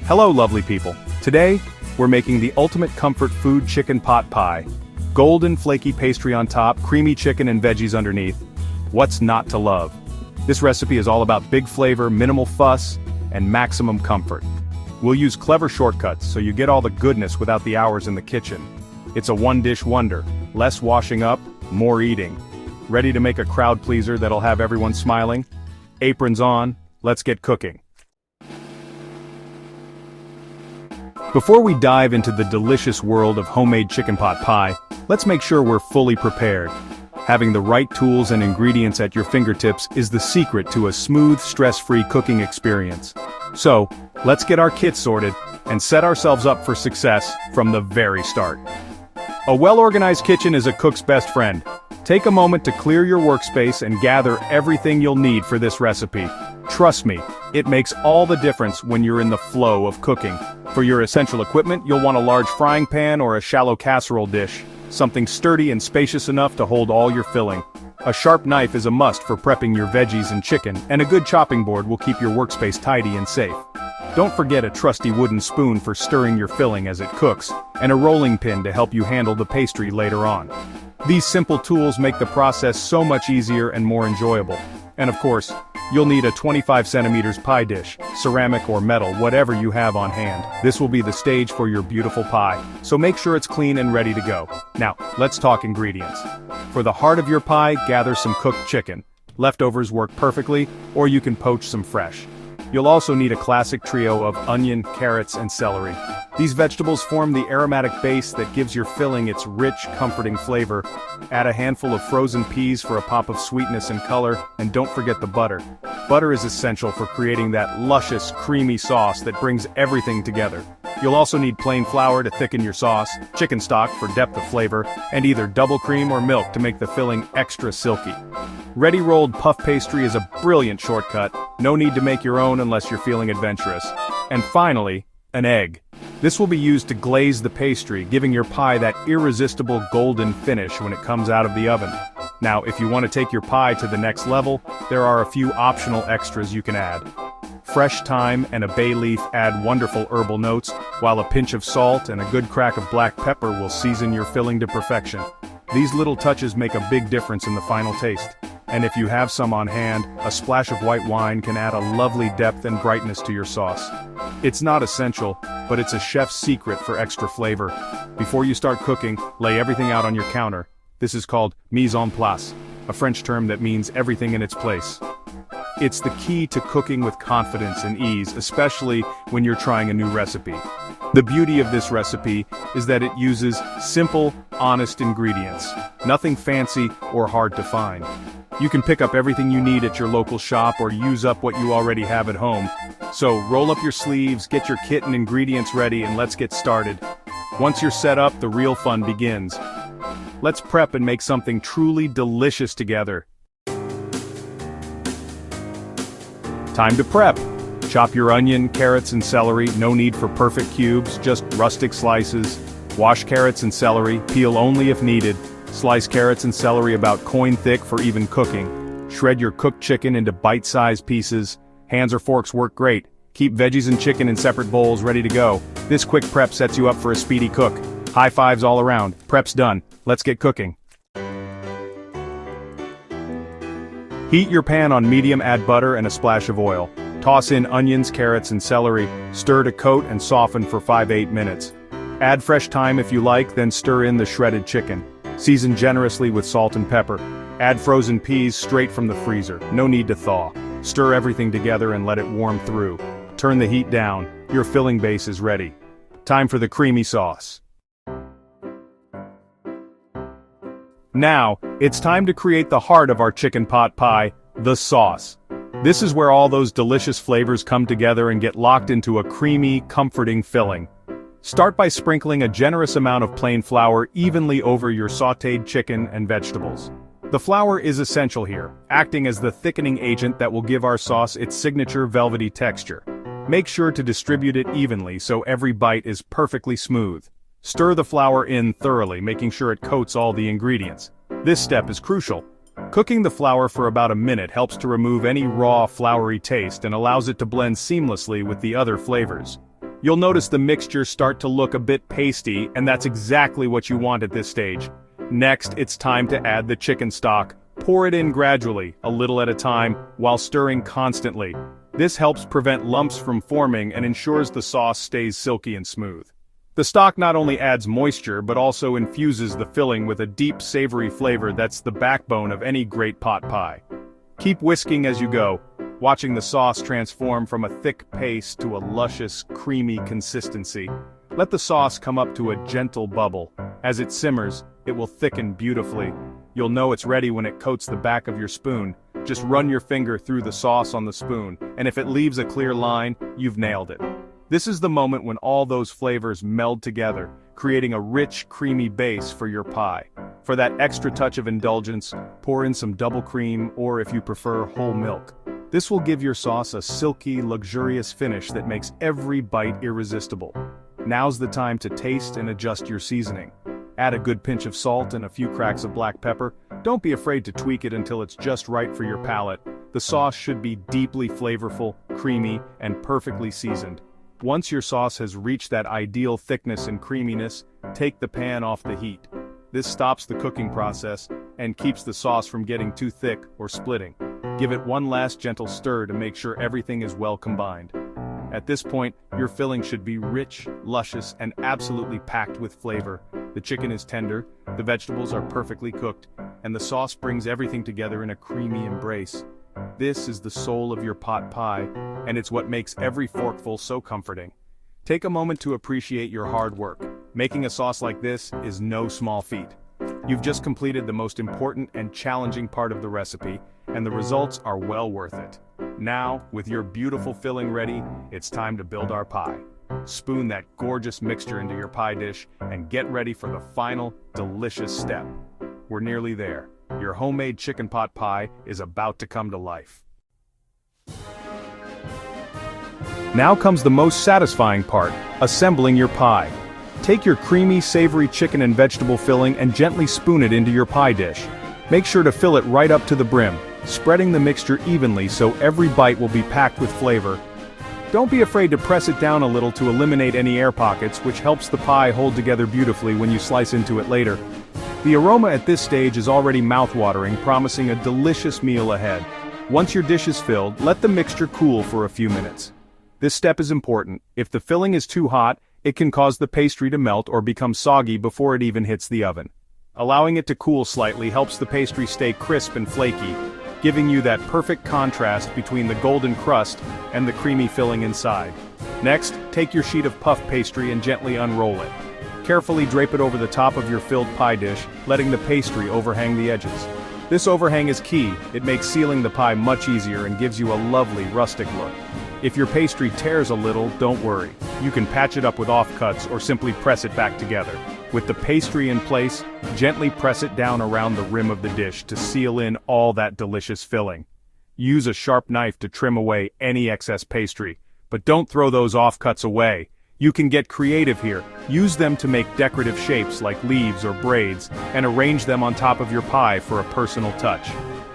Hello lovely people. Today, we're making the ultimate comfort food chicken pot pie. Golden flaky pastry on top, creamy chicken and veggies underneath. What's not to love? This recipe is all about big flavor, minimal fuss, and maximum comfort. We'll use clever shortcuts so you get all the goodness without the hours in the kitchen. It's a one-dish wonder. Less washing up, more eating. Ready to make a crowd pleaser that'll have everyone smiling? Aprons on, let's get cooking. Before we dive into the delicious world of homemade chicken pot pie, let's make sure we're fully prepared. Having the right tools and ingredients at your fingertips is the secret to a smooth, stress-free cooking experience. So, let's get our kit sorted and set ourselves up for success from the very start. A well-organized kitchen is a cook's best friend. Take a moment to clear your workspace and gather everything you'll need for this recipe. Trust me, it makes all the difference when you're in the flow of cooking. For your essential equipment, you'll want a large frying pan or a shallow casserole dish, something sturdy and spacious enough to hold all your filling. A sharp knife is a must for prepping your veggies and chicken, and a good chopping board will keep your workspace tidy and safe. Don't forget a trusty wooden spoon for stirring your filling as it cooks, and a rolling pin to help you handle the pastry later on. These simple tools make the process so much easier and more enjoyable. And of course, you'll need a 25 centimeters pie dish, ceramic or metal, whatever you have on hand. This will be the stage for your beautiful pie, so make sure it's clean and ready to go. Now, let's talk ingredients. For the heart of your pie, gather some cooked chicken. Leftovers work perfectly, or you can poach some fresh. You'll also need a classic trio of onion, carrots, and celery. These vegetables form the aromatic base that gives your filling its rich, comforting flavor. Add a handful of frozen peas for a pop of sweetness and color, and don't forget the butter. Butter is essential for creating that luscious, creamy sauce that brings everything together. You'll also need plain flour to thicken your sauce, chicken stock for depth of flavor, and either double cream or milk to make the filling extra silky. Ready-rolled puff pastry is a brilliant shortcut. No need to make your own unless you're feeling adventurous. And finally, an egg. This will be used to glaze the pastry, giving your pie that irresistible golden finish when it comes out of the oven. Now, if you want to take your pie to the next level, there are a few optional extras you can add. Fresh thyme and a bay leaf add wonderful herbal notes, while a pinch of salt and a good crack of black pepper will season your filling to perfection. These little touches make a big difference in the final taste. And if you have some on hand, a splash of white wine can add a lovely depth and brightness to your sauce. It's not essential, but it's a chef's secret for extra flavor. Before you start cooking, lay everything out on your counter. This is called mise en place, a French term that means everything in its place. It's the key to cooking with confidence and ease, especially when you're trying a new recipe. The beauty of this recipe is that it uses simple, honest ingredients. Nothing fancy or hard to find. You can pick up everything you need at your local shop or use up what you already have at home. So roll up your sleeves, get your kit and ingredients ready, and let's get started. Once you're set up, the real fun begins. Let's prep and make something truly delicious together. Time to prep. Chop your onion, carrots, and celery. No need for perfect cubes, just rustic slices. Wash carrots and celery, peel only if needed. Slice carrots and celery about coin thick for even cooking. Shred your cooked chicken into bite-sized pieces. Hands or forks work great. Keep veggies and chicken in separate bowls ready to go. This quick prep sets you up for a speedy cook. High fives all around. Prep's done. Let's get cooking. Heat your pan on medium, add butter and a splash of oil. Toss in onions, carrots, and celery. Stir to coat and soften for 5-8 minutes. Add fresh thyme if you like, then stir in the shredded chicken. Season generously with salt and pepper. Add frozen peas straight from the freezer. No need to thaw. Stir everything together and let it warm through. Turn the heat down. Your filling base is ready. Time for the creamy sauce. Now, it's time to create the heart of our chicken pot pie, the sauce. This is where all those delicious flavors come together and get locked into a creamy, comforting filling. Start by sprinkling a generous amount of plain flour evenly over your sautéed chicken and vegetables. The flour is essential here, acting as the thickening agent that will give our sauce its signature velvety texture. Make sure to distribute it evenly so every bite is perfectly smooth. Stir the flour in thoroughly, making sure it coats all the ingredients. This step is crucial. Cooking the flour for about a minute helps to remove any raw, floury taste and allows it to blend seamlessly with the other flavors. You'll notice the mixture start to look a bit pasty, and that's exactly what you want at this stage. Next, it's time to add the chicken stock. Pour it in gradually, a little at a time, while stirring constantly. This helps prevent lumps from forming and ensures the sauce stays silky and smooth. The stock not only adds moisture but also infuses the filling with a deep savory flavor that's the backbone of any great pot pie. Keep whisking as you go, watching the sauce transform from a thick paste to a luscious, creamy consistency. Let the sauce come up to a gentle bubble. As it simmers, it will thicken beautifully. You'll know it's ready when it coats the back of your spoon. Just run your finger through the sauce on the spoon, and if it leaves a clear line, you've nailed it. This is the moment when all those flavors meld together, creating a rich, creamy base for your pie. For that extra touch of indulgence, pour in some double cream or, if you prefer, whole milk. This will give your sauce a silky, luxurious finish that makes every bite irresistible. Now's the time to taste and adjust your seasoning. Add a good pinch of salt and a few cracks of black pepper. Don't be afraid to tweak it until it's just right for your palate. The sauce should be deeply flavorful, creamy, and perfectly seasoned. Once your sauce has reached that ideal thickness and creaminess, take the pan off the heat. This stops the cooking process and keeps the sauce from getting too thick or splitting. Give it one last gentle stir to make sure everything is well combined. At this point, your filling should be rich, luscious, and absolutely packed with flavor. The chicken is tender, the vegetables are perfectly cooked, and the sauce brings everything together in a creamy embrace. This is the soul of your pot pie, and it's what makes every forkful so comforting. Take a moment to appreciate your hard work. Making a sauce like this is no small feat. You've just completed the most important and challenging part of the recipe, and the results are well worth it. Now, with your beautiful filling ready, it's time to build our pie. Spoon that gorgeous mixture into your pie dish and get ready for the final, delicious step. We're nearly there. Your homemade chicken pot pie is about to come to life. Now comes the most satisfying part, assembling your pie. Take your creamy, savory chicken and vegetable filling and gently spoon it into your pie dish. Make sure to fill it right up to the brim, spreading the mixture evenly so every bite will be packed with flavor. Don't be afraid to press it down a little to eliminate any air pockets, which helps the pie hold together beautifully when you slice into it later. The aroma at this stage is already mouth-watering, promising a delicious meal ahead. Once your dish is filled, let the mixture cool for a few minutes. This step is important. If the filling is too hot, it can cause the pastry to melt or become soggy before it even hits the oven. Allowing it to cool slightly helps the pastry stay crisp and flaky, giving you that perfect contrast between the golden crust and the creamy filling inside. Next, take your sheet of puff pastry and gently unroll it. Carefully drape it over the top of your filled pie dish, letting the pastry overhang the edges. This overhang is key. It makes sealing the pie much easier and gives you a lovely rustic look. If your pastry tears a little, don't worry. You can patch it up with offcuts or simply press it back together. With the pastry in place, gently press it down around the rim of the dish to seal in all that delicious filling. Use a sharp knife to trim away any excess pastry, but don't throw those offcuts away. You can get creative here. Use them to make decorative shapes like leaves or braids and arrange them on top of your pie for a personal touch.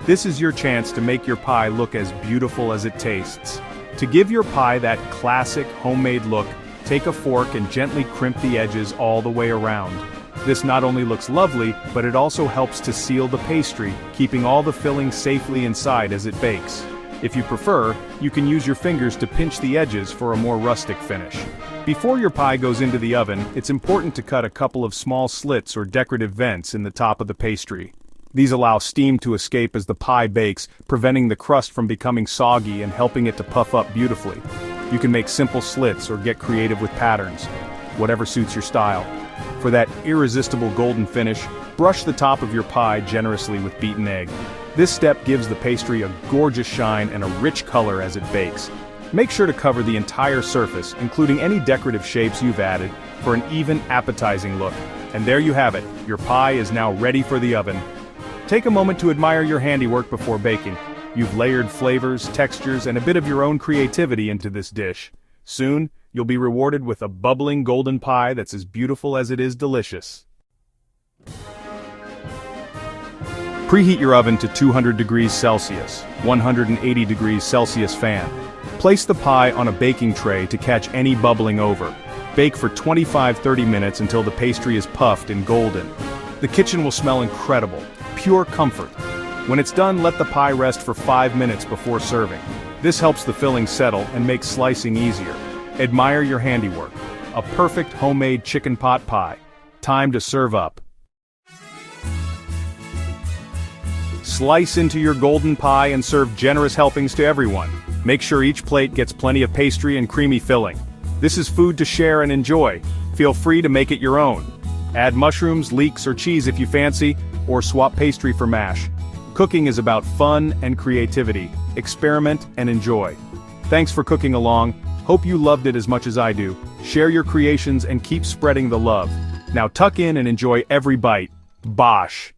This is your chance to make your pie look as beautiful as it tastes. To give your pie that classic homemade look, take a fork and gently crimp the edges all the way around. This not only looks lovely, but it also helps to seal the pastry, keeping all the filling safely inside as it bakes. If you prefer, you can use your fingers to pinch the edges for a more rustic finish. Before your pie goes into the oven, it's important to cut a couple of small slits or decorative vents in the top of the pastry. These allow steam to escape as the pie bakes, preventing the crust from becoming soggy and helping it to puff up beautifully. You can make simple slits or get creative with patterns, whatever suits your style. For that irresistible golden finish, brush the top of your pie generously with beaten egg. This step gives the pastry a gorgeous shine and a rich color as it bakes. Make sure to cover the entire surface, including any decorative shapes you've added, for an even, appetizing look. And there you have it, your pie is now ready for the oven. Take a moment to admire your handiwork before baking. You've layered flavors, textures, and a bit of your own creativity into this dish. Soon, you'll be rewarded with a bubbling golden pie that's as beautiful as it is delicious. Preheat your oven to 200 degrees Celsius, 180 degrees Celsius fan. Place the pie on a baking tray to catch any bubbling over. Bake for 25-30 minutes until the pastry is puffed and golden. The kitchen will smell incredible, pure comfort. When it's done, let the pie rest for 5 minutes before serving. This helps the filling settle and makes slicing easier. Admire your handiwork. A perfect homemade chicken pot pie. Time to serve up. Slice into your golden pie and serve generous helpings to everyone. Make sure each plate gets plenty of pastry and creamy filling. This is food to share and enjoy. Feel free to make it your own. Add mushrooms, leeks, or cheese if you fancy, or swap pastry for mash. Cooking is about fun and creativity. Experiment and enjoy. Thanks for cooking along. Hope you loved it as much as I do. Share your creations and keep spreading the love. Now tuck in and enjoy every bite. Bosh!